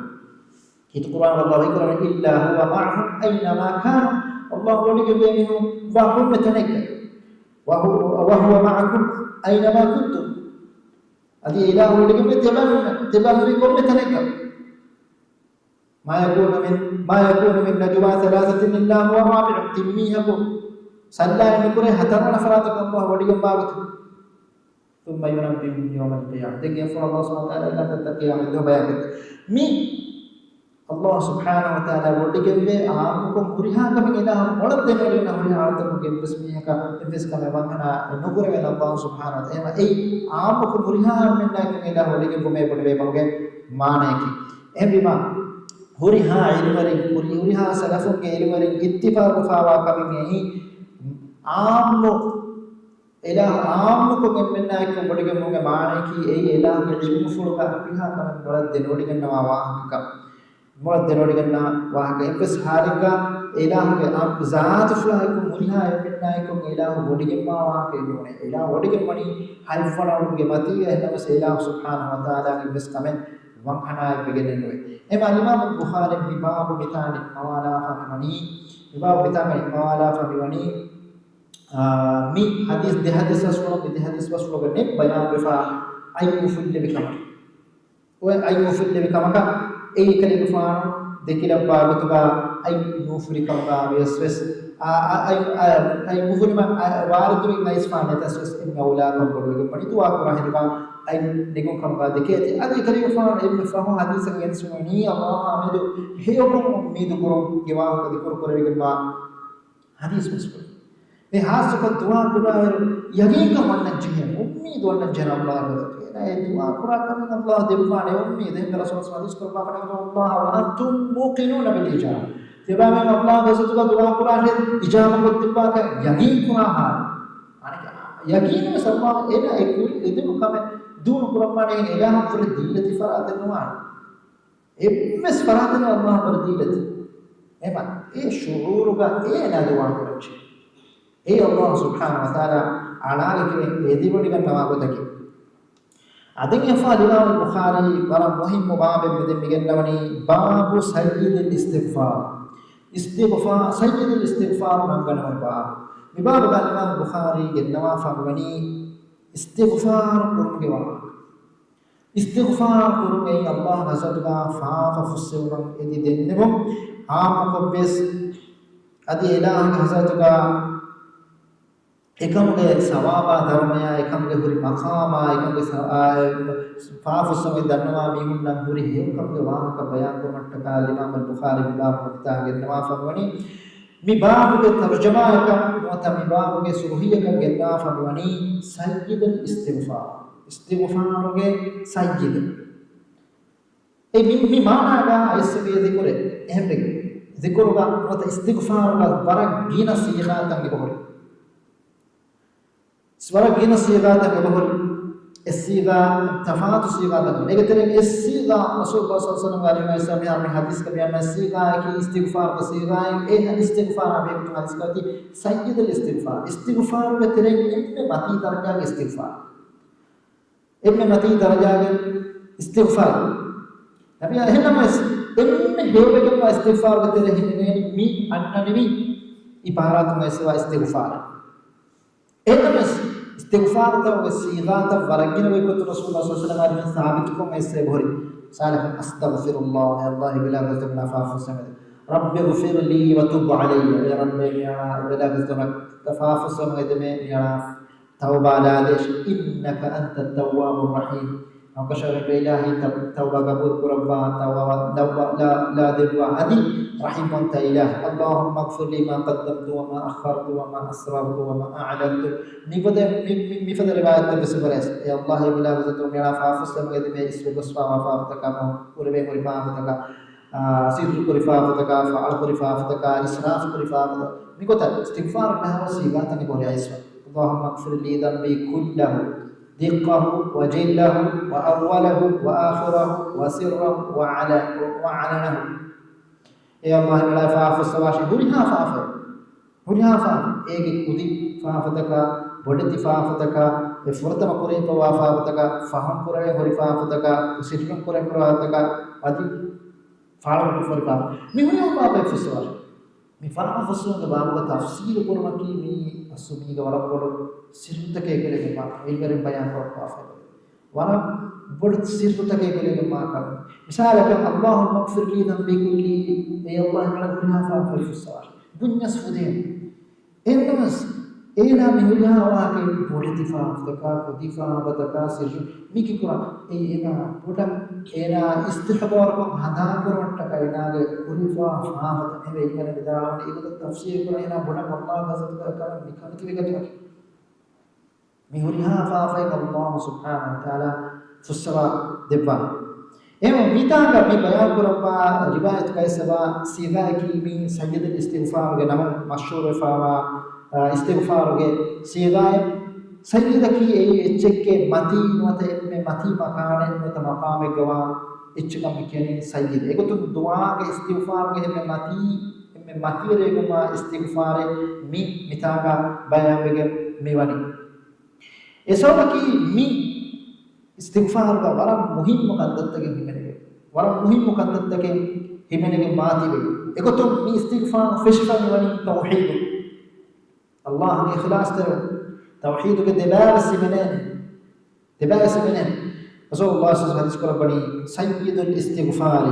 හිත කුරාන අල්ලාහ් ඉකරම ඉල්ලා හුව මඅහුම් අයිනමා කාන අල්ලාහ් බොඩිගේ බේමිහු වහුම් මෙතනෙක وهو معكم أينما كنتم هذه إله لكم تباركم بتنكم ما يكون من نجوى ثلاثة إلا هو رابعهم تميهكم صلى نكره هترون فراتكم الله وليكم بابتم ثم ينبئهم يوم القيامة دقيقة فر الله سبحانه وتعالى لا تتقي من ذو بيان مي Allah Subhanahu Wa Taala wodigembe aamukum kuriha kami ila molad denalina hori aartamu gem bismiyaka invest kame wangana nugure wen Allah Subhanahu Wa Taala ei aamukum kuriha menna kami ila wodigembe me podwe bange maaneki ebima horiha ilmari horiha salafun ge ilmari ittifaq fawa kami ei aamu إله عام کو گمنا ایک بڑی گم کے معنی کی اے الہ کے علم فل کا بها کم مرد نوڑی گنا واہ کا مرد نوڑی گنا واہ کا بس حالگا الہ کے اب ذات فل ہے کو ملہ گمنا ایک الہ بڑی گم واہ کے نونے الہ بڑی گم منی حل فلا کے متی ہے نو سے الہ سبحانہ و تعالی کے بس کم وان حنا بگن نوے اما امام البخاری باب بتان موالا فمنی باب بتان موالا فمنی mi hadis de hadis aslo de hadis waslo ne bayan befa ayu fille bikama o ayu fille bikama ka e kale bifano de kila bagutuga ayu furi kama wes ayu mufuri ma wardu min nais fane taswes in maula ko bodo padi tu aku rahidika ayu nikum kama de kete adi kale bifano ibn fahu hadis ngen sumani allah amidu heyo umid ko gewa ko dikur korege ma hadis muslim මේ හාස්ක දුවා කුරා යගීක වන්නජිය උම්මීද වන්නජන අල්ලාහ් වදේ ඒ දුවා කුරා කරන අල්ලාහ් දෙපානේ උම්මීද ඒ රසූල් සල්ලල්ලාහු අලයිහි වසල්ලම් කරන අල්ලාහ් වන්තුම් මුකිනුන බිල් ඉජාබ තෙබාම අල්ලාහ් ගසතුක දුවා කුරා හේ ඉජාබ කොත්තිපා ක යගීක කුරා හා අනේ යගීන සල්ලාහ් එන එකුල් එදු කම දුන කුරානේ ඉලාහ ෆර දීලති ෆරාත නුවාන එම්මස් ෆරාතන අල්ලාහ් ෆර දීලති එම ඒ ශුරූරුග ඒ නදුවා කරචි ඒ අල්ලාහ් සුබ්හානහු වතාලා අනාලකේ එදිබඩි ගන්නවා කොටකි අදින් යෆා ඉමාම් බුඛාරි වර මුහිම් බාබෙ මෙදෙ මිගෙන්නවනි බාබු සයියිදුල් ඉස්තිග්ෆාර් සයියිදුල් ඉස්තිග්ෆාර් මංගනම බාබ මේ බාබ ගන්න ඉමාම් බුඛාරි ගෙන්නවා ෆම්වනි ඉස්තිග්ෆාර් කුරුගේ වා ඉස්තිග්ෆාර් කුරුගේ අල්ලාහ් නසතුගා ෆාෆ ෆුස්සෙවම් එදි දෙන්නෙම ආමකොබ්බස් අදි ඉලාහ් නසතුගා එකම්ගේ සවාබා ධර්මය එකම්ගේ හුරි මඛාමා එකම්ගේ ෆාෆුසම දන්නවා මිහුන්නම් හුරි හේකම්ගේ වාහක බයන් කරමට්ට කාල ඉමාම් බුඛාරි බාබ් මුත්තාගේ නවා ෆවනි මේ බාබුගේ තර්ජමා එක මොත මේ බාබුගේ සුහියක ගෙන්නා ෆවනි සයියිදුල් ඉස්තිග්ෆාරුගේ සයියිද ඒ මි මානාගා අයිසබේ දිකරේ එහෙම දිකරුගා මොත ඉස්තිග්ෆාරුගා වරක් ගින සීගාතන් ගොහරි سوارا جينا الصيغة تكبر الصيغة تفاعل الصيغة تكبر إذا ترى الصيغة رسول الله صلى الله عليه وسلم يعني حديث كبير من الصيغة كي استغفار الصيغة إيه الاستغفار أبي بتوع حديث كتي سيد الاستغفار بترى إبن متي درجة الاستغفار ابن متي درجة الاستغفار tapi ahena mas emme hebe ke istighfar btele hinne mi anna nemi ibarat mas wa istighfar ehna mas istighfar ta wa sigata waragina wa kuntu rasulullah sallallahu alaihi wasallam sabit ko aisse bhori salih astaghfirullah ya allah bila ghadabna fa samad rabbi ighfir li wa tub alayya ya rabbi ya bila ghadabna fa samad me ya tauba la adesh innaka antat tawwabur rahim وكشر بإلهي توبة قبول ربا توبة لا دلوا عدي رحم أنت إله اللهم اغفر لي ما قدمت وما أخرت وما أسررت وما أعلنت مفد رواية بسبرس يا الله بلا وزتو ميرا فافس لما يدمي اسم بسوا وفافتك قربي قرفافتك سيد قرفافتك فعل قرفافتك إسراف قرفافتك نقول استغفار لها وسيغات نقول يا إسوا اللهم اغفر لي ذنبي كله دقه وجله وأوله وآخره وسره وعلنه يا الله لا فاف السواشي هرها فاف ايك كودي فافتك بدتي فافتك فرتم قري فافتك فهم قري هري فافتك سيركم قري فافتك ادي فاعل فرقا مي هو باب السواشي مي فاف السواشي باب تفسير قرمكي مي اسمي غورقول සිරුතක එකලෙක මා ඒකරෙන් බයන් කරපාෆල වර බොඩ සිරුතක එකලෙක මා කර මිසාලක අල්ලාහුම්ම ක්ෆිර් ලී දම්බි කුල්ලි ඒ අල්ලාහ් මලකුනා ෆාෆල් ෆුසාර දුන්යස් ෆුදේ එන්නමස් ඒනා මිහුලා වාගේ බොඩ තිෆාෆතක කුදිෆාබතක සිරු මිකි කුරා ඒනා බොඩ ඒනා ඉස්තිහබාර කො හදා කරවට්ට කයිනාගේ කුරිෆා ෆාෆත නෙවේ කියන විදාලන ඒකද තෆ්සීර් කරේනා බොඩ අල්ලාහ් ගසත කරන මිකමිති වෙකට مهولها فافيك الله سبحانه وتعالى فسوا دبا ايوه ميتاغا مي بيان كربا روايه كايسبا سيغا كي مي سجد الاستغفار کے نام مشهور فاوا استغفار کے سيغا سيدك اتشك متي نوت متي مكان نوت مقام جوا اتشكم كيني سيد اكتم دعاء استغفار के में मती रेगुमा इस्तिगफार मी मितागा बयाबेगे मेवानी एसोबकी मी इस्तिगफार का वरा मुहिम मुकद्दत के हिमेने वरा मुहिम मुकद्दत के हिमेने के माती बे एकोतुम मी इस्तिगफार फिशफा मेवानी तौहीद अल्लाह के इखलास करो तौहीद के दबार से मैंने रसूल अल्लाह सल्लल्लाहु अलैहि वसल्लम बनी सय्यदुल इस्तिगफार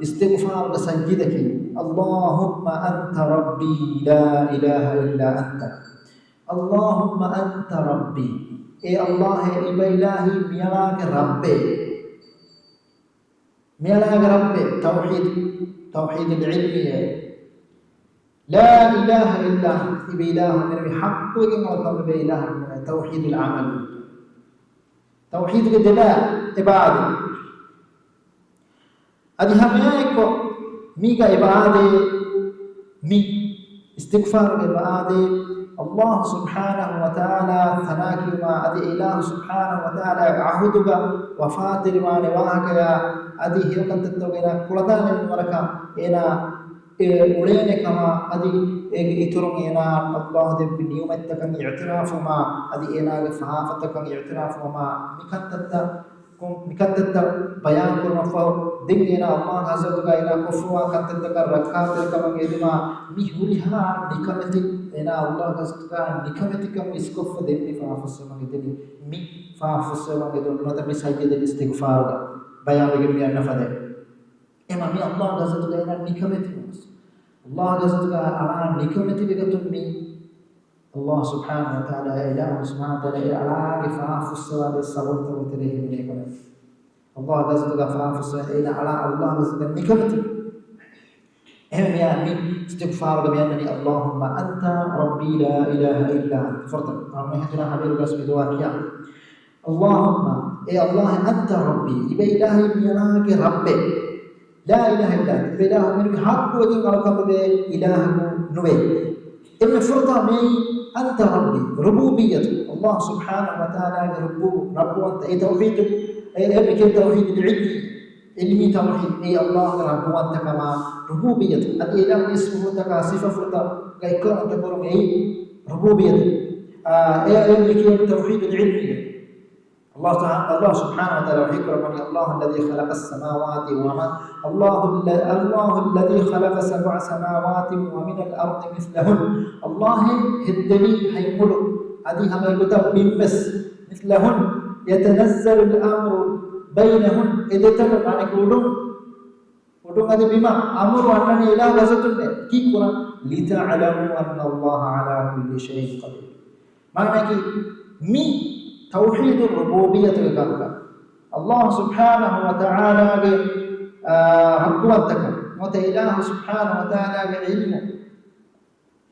इस्तिगफार का सय्यद की अल्लाहुम्मा अंता रब्बी ला इलाहा इल्ला अंता अल्लाहुम्मा अंता रब्बी ए अल्लाह है इलाही मेरा के रब्बे तौहीद तौहीद इल्मी है ला इलाहा इल्ला इलाह मेरे हक के मतलब बे इलाह तौहीद अल तौहीद के दिला इबादत अदि हमें को मी का इबादत मी इस्तिगफार के इबादत अल्लाह सुब्हानहु व तआला सना की मा अदि इलाह सुब्हानहु व तआला अहदुगा वफात रिवाने वाहकया अदि हेकंत तोगेना कुलदाने मरका एना उड़ेने कमा अदि एक इतुरुं एना अल्लाह दे नियमत तकन इतिराफ मा अदि एना के फहाफत तकन इतिराफ मा मिकत्तत बयान करना फो दिन एना अल्लाह हजरत का एना कुफवा कत्तत का रखा ते कम एदमा मिहुरिहा निकमति एना अल्लाह हजरत का निकमति कम इसको फ देने फहाफस मा एदनी मि फहाफस मा एदन न तबि साइके इस्तिगफार का बयान के मी नफदे एमा मी अल्लाह हजरत का एना निकमति Allah Azza wa Jalla nikamati bigatumi Allah Subhanahu wa Ta'ala ilah Subhanahu wa Ta'ala ala kifafu sawad sabr wa tarihi nikamati Allah Azza wa Jalla kifafu ila ala Allah Azza wa nikamati ehme ya min istighfar da yani Allahumma anta rabbi la ilaha illa anta farta amma hadina habib bas bidua kiya Allahumma Allah anta rabbi iba ilahi milaki rabbi لا إله إلا أنت إله من حق وجن على به إله نوي إن فرطة مي أنت ربي ربوبية الله سبحانه وتعالى رب أنت أي توحيد أي أبيك توحيد العلم علمي توحيد أي الله رب أنت كما ربوبية الإله اسمه تكا صفة فرطة كيكون أنت كرم أي ربوبية أي أبيك توحيد العلمي الله سبحانه وتعالى يقول الله الذي خلق السماوات وما الله الذي خلق 7 سماوات ومن الأرض مثلهن الله الدليل حيمل هذه هم يقول بمس مثلهن يتنزل الأمر بينهن إذا تقول أنا كلهم هذا بما أمر أنني إله غزتنا كي قرآن لتعلموا أن الله على كل شيء قدير معنى كي مي توحيد الربوبية كذا الله سبحانه وتعالى ربوتك نوت إله سبحانه وتعالى علمه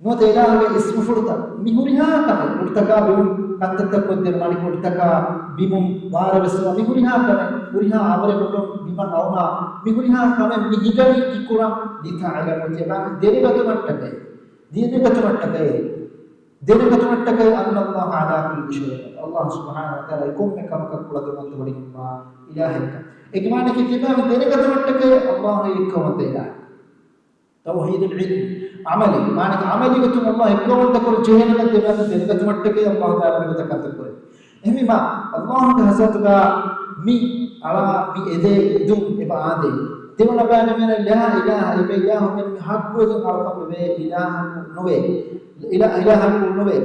نوت إله اسم فرطة مهورها كذا فرطة بيم كنتك بدر مالك فرطة بيم وار بسوا مهورها كذا مهورها أمر بدر بيم نوما مهورها كذا مهجري كيكورا لتعلموا جبان دينك تمتك أن الله على كل شيء الله سبحانه وتعالى يكون كم كقول دمت بدي ما إلهك إجماع كتابه دينك تمتك الله يكون تيلا توحيد العلم عملي معنى عملي وتم الله يكون تقول جهنم دينك تمتك الله تعالى يتكلم إهم ما الله كهزتك مي على مي إذا دوم إبعاده تقول بأن من لا إله إلا الله من حق وجن على به إله نوى إله نوى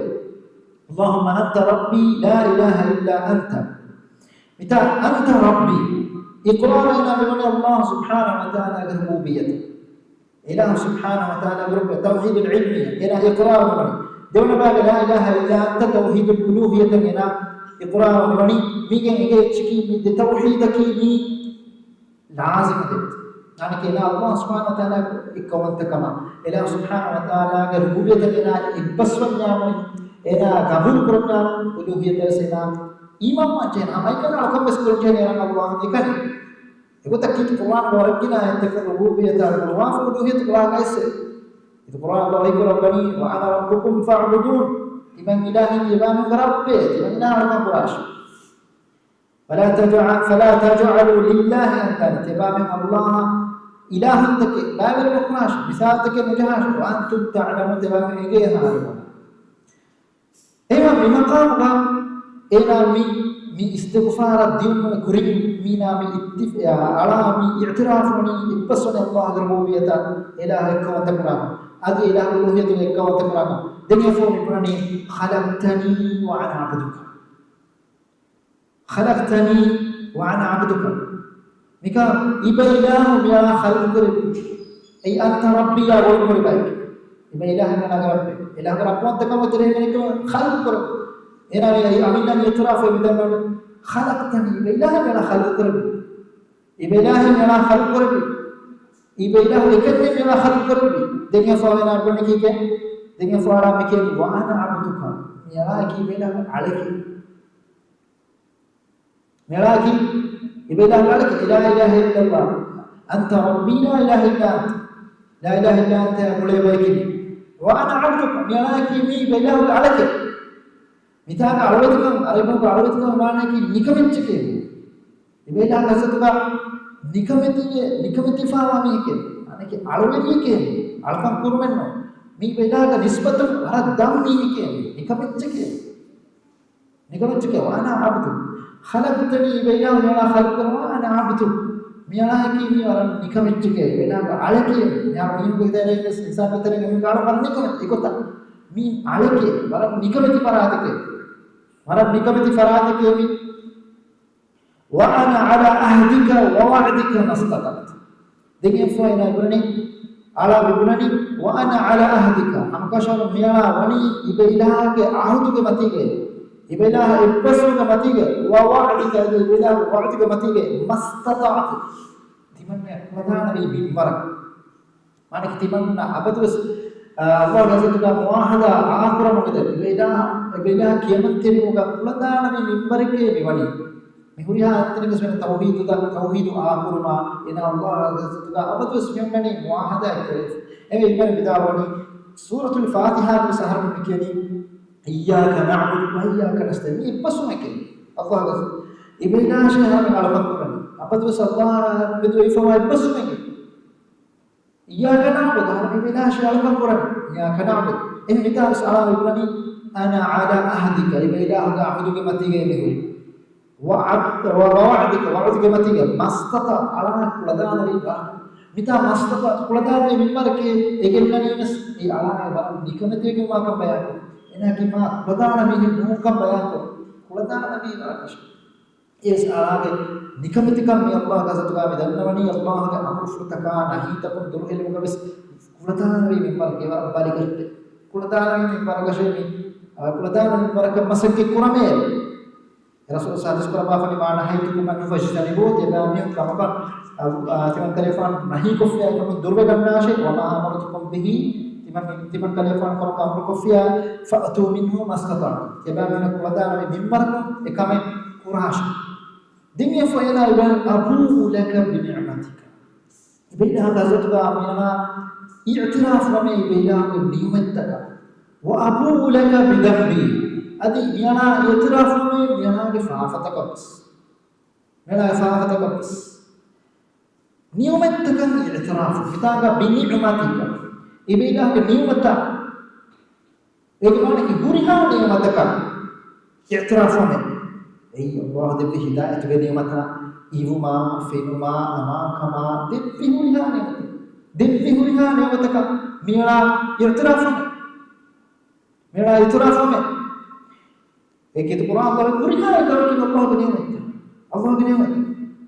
اللهم أنت ربي لا إله إلا أنت متى أنت ربي إقرارنا بمن الله سبحانه وتعالى ربوبيته إله سبحانه وتعالى رب توحيد العلمية هنا إقرار من دون باب لا إله إلا أنت توحيد الألوهية هنا إقرار من ميجي تشكي من توحيدك مي لازم يعني كلا الله سبحانه وتعالى إكوان تكما إله سبحانه وتعالى ربوبية هنا إبسوا نعمه هنا قبول كرنا ألوهية سنا إمام ما جينا ما يكنا أكم بس كرنا يا الله ديكان يقول تكيت القرآن وربنا يتكلم ربوبية الله فألوهية الله كيسه القرآن الله يقول ربني وأنا ربكم فاعبدون timan ilahi tibanu rabbe timan ilahi qurash فلا تجعلوا لله أندادا تبامن الله إله تك بابل مقناش مثال تك مجهاش وأنتم تعلمون تبامن إيجيها إما بمقام إلى من استغفار الدين كريم منا من اتفاق على من اعتراف من إبصر الله الربوبية إله كون تكرام هذه إله الألوهية كون تكرام دنيا فوق براني خلقتني وأنا عبدك خلقتني وأنا عبدك ميكا إبا يا خلق أي أنت ربي يا رب بايك إبا إله من ربي إله رب وأنت كم ترى منك خلق هنا يا أمين أن يتراف بدم خلقتني إبا إله من خلق ربي إبا إله من خلق ربي إبا إله يكتب من خلق ربي دنيا فاونا بني كي دنيا فارا مكين وأنا عبدك يا كي بلا عليك مراكي إبدا مالك لا إله إلا الله أنت ربي لا إله إلا أنت لا إله إلا أنت مولاي بايكني وأنا عبدك مراكي مي بلا عليك مثال عروتكم أريبك عروتكم معناه كي نكمتك إبدا قصدك نكمتي فاهمي كي أنا كي عروتي كي ألكم كورمنو مي بلا نسبة هذا دم مي كي نكمتك وأنا عبدك خلقتني بينه وبين خلق وانا عبد ميلاكي ميران نكمتك بينه عليك يا مين بيدارك انسان بيدارك مين قالوا فرنكم ايكوتا مين عليك ورا نكمتي فراتك مين وانا على عهدك ووعدك ما استطعت دغين فاينا بني على بني وانا على عهدك हम कशर मिया वनी इबेलाके आहुदुके मतिगे إبلاها إبسوك متيجة ووعدك إبلاها ووعدك متيجة ما استطعت تمنى مدانا بمبارك مانك تمنى أبد بس الله جزاك مواهدة آخر مقدر إبلاها كيمن تريموك مدانا بمبارك بواني مهوريها أنتني بس من توحيد آخرنا إن الله جزاك أبد بس ميمني مواهدة إيه إبن بداواني سورة الفاتحة بسهر مكيني إياك نعبد وإياك نستعين بس ما كان الله عز إبدا شيء هذا على القرآن أبد بس الله بدو يفهم بس ما كان إياك نعبد هذا إبدا شيء على القرآن إياك نعبد إن مثال سأل إبراهيم أنا على عهدك إبدا أعبدك ما تيجي له ووعدك ما تيجي ما استطاع على كلدان إبراهيم مثال ما استطاع كلدان إبراهيم إيجابني نس على إبراهيم نكمتي ما كم بيان إنك ما بدأنا به نوكم بيانكم بدأنا به نركش إيش أراك نكمتكم من الله كذا بدأنا الله كأمر فتكا نهي تكون دروه لهم بس بدأنا به من بارك يا بارك بدأنا به من بارك شيء بدأنا من بارك مسك كراميل رسول الله صلى الله عليه وسلم ما نهي تكون من فجتني بود يبقى من كمكان تمن تلفون نهي كفيا كم دروه لنا شيء وما أمرتكم به timan kalian kalau kamu kofia fa'tu minhu mastata kebabina kuwadana mimbarkum ekame kurash dimya fa'ila iban abu laka bi ni'matika ibida gazatuka amina i'tiraf wa mai ibida ni'mataka wa abu laka bi dhanbi adi yana i'tiraf wa mai yana ke fa'afataka bas mela fa'afataka bas ni'mataka i'tiraf bitaga bi ni'matika إبدا كنيمتا إجمالا كبورها نيمتك اعترافهم أي الله دبي هداية كنيمتا إيوما فينما أما كما دبي هورها نيمتك ميرا اعترافهم إيه كده القرآن الله بورها يكرم الله كنيمتا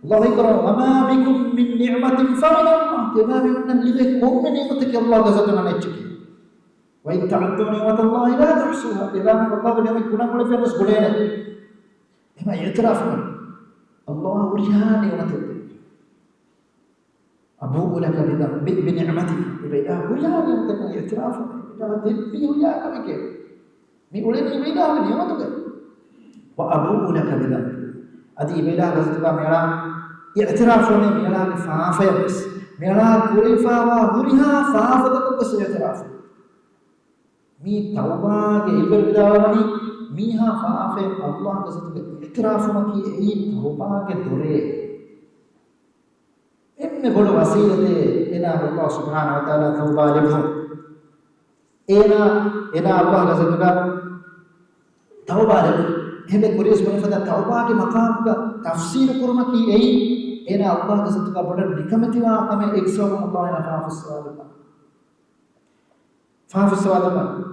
الله يكرم وما بكم من نعمة فمن الله تبارك أن لكم من نعمتك الله جزاكم عن أجلك وإن تعدوا نعمة الله لا تحصوها تبارك الله بنعمة كنا كل في الناس بلينا إما اعتراف الله وريها نعمتك أبوء لك بنعمتك إذا وريها نعمتك اعتراف إذا تبي وريها كمك ميقولني إذا نعمتك وأبوء لك بذنبك أدي إبدا غزتك ميرا اعتراف में मेरा फाफ है बस मेरा पूरी फावा बुरिहा फाफ तक बस اعتراफ mi tawbage ibadawani miha faafe Allah kasatuge itirafuma ki ei tawbage dore emme bodu wasilate ena Allah subhanahu wa ta'ala tawba lefu ena Allah kasatuga tawba lefu hebe kuris bonfada tawbage maqamga tafsir kurma ki ei ena Allah kasatuga bodu nikamatiwa kame eksomu Allah na faafus sawada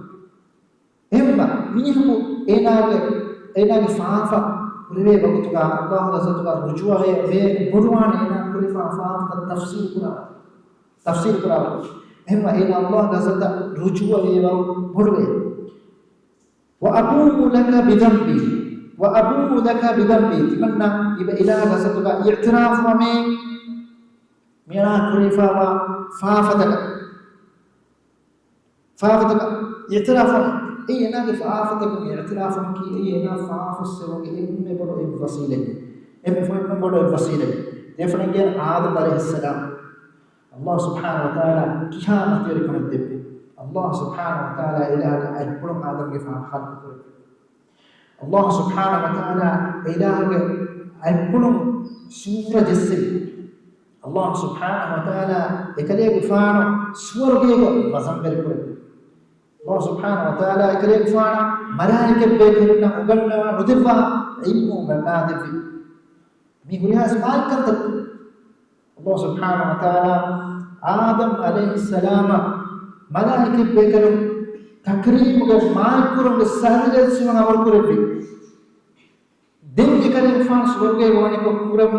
emma mihu enage faafa rive bagutuga Allah kasatuga rujua he boduwane ena kuri faafa tafsir kura emma ena Allah kasata rujua he boduwe wa abu'u laka bidhanbi timanna iba ilaha kasatuga i'tiraf wa me mira kuri faafataka اعترافا اي انا فافتك اعترافا كي اي انا فافسر ام بدو الوسيله ام فهم بدو الوسيله دفنجي آدم عليه السلام الله سبحانه وتعالى قيامت يركم الدب الله سبحانه وتعالى اله اجبر آدم کے خلق الله سبحانه وتعالى اله اجبر سوره جسم الله سبحانه وتعالى ekale gufano swarge go razam berkure Allah subhanahu wa ta'ala ekale gufana malaike bekerna uganna nudifa ilmu gannadevi mi gurihas malkant Allah subhanahu wa ta'ala Adam alayhi salam malaike bekeru takrim go malkurum sahajal sivana warkurevi den ekale gufana swarge wani ko kuram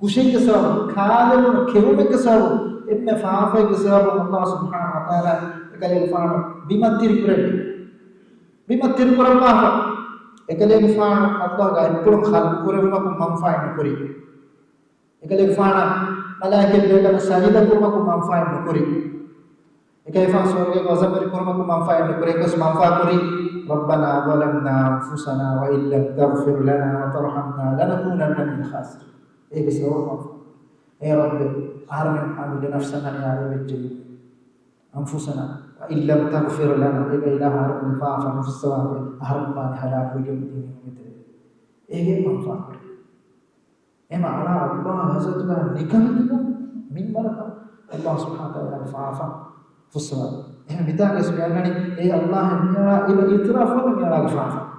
kushing saw kaalum kevum saw emme faafa saw Allah subhanahu wa ta'ala ekale gufana bimatir paafa ekale gufana Allah ga ipur khal kurema ko manfaat kuri ekale gufana malaike bega sajida kurma ko manfaat kuri ekale gufana swarge ko azamari kurma ko manfaat kuri ko manfaat kuri ربنا ظلمنا انفسنا وان لم تغفر لنا وترحمنا لنكونن من الخاسرين ايه بسبب يا رب أهرم عمل نفسنا يا رب الجل أنفسنا وإن لم تغفر لنا إذا إله هرم فاعف نفس السواب أهرم ما نحلاك ويوم الدين مثل إيه منفعك إما على الله هزتنا نكمتكم من بركة الله سبحانه وتعالى فاعف في السواب إما بتاعك اسمي أنني إيه الله يرى إلى إطراف ومن يرى فاعف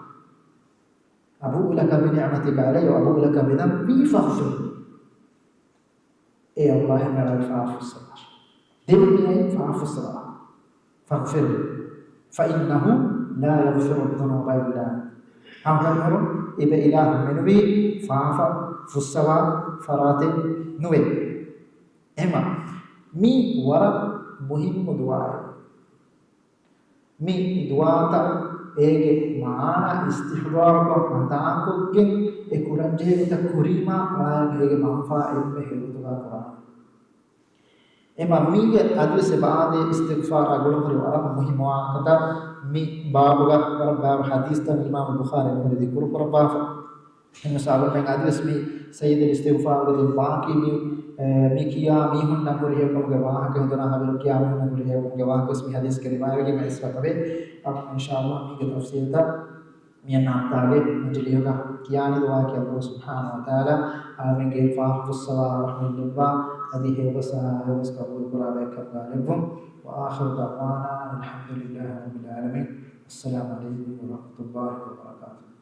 أبوء لك بنعمتك علي وأبوء لك بذنبي فاغفر إيه الله يرى فاعف الصلاة دمني فاعف الصلاة فاغفر فإنه لا يغفر الذنوب إلا أنت أمر إبا إله منوي فاعف فالصلاة فرات نوي إما مي ورا مهم دعاء مي دعاء ඒගේ මාන ඉස්තිහදාරක මතාකෝගෙන් ඒ කුරංජේ තකුරීමා ආගේ මන්ෆා එම්මෙ හේතුවා කරා එමා මීගේ අදලසේ බාදේ ඉස්තිග්ෆාර අගලොමරි වරම් මුහිමවා කත මි බාබුගා වර බාබ හදීස් තම ඉමාම් බුඛාරි මොහරි දිකුරු කරපා එන්න සාබන් මෙන් අදලස් මි සයීද ඉස්තිග්ෆාර වල වාකි mi kiya mi hun nakuri he kom gawa ke hudana habiru kiya mi nakuri he kom gawa ko ismi hadis ke riwayat ke मैं इसका कबे अब इंशाअल्लाह मी के तफसीर तक मियां नाम तागे मुझे होगा किया ने दुआ के अल्लाह सुब्हानहु व तआला आमीन के फाहफुस सवा रहमतुल्लाह हदी है वसा वस कबूल करा ले करना लेबम व आखिर दवाना अल्हम्दुलिल्लाह रब्बिल आलमीन अस्सलाम वालेकुम व रहमतुल्लाहि व बरकातहू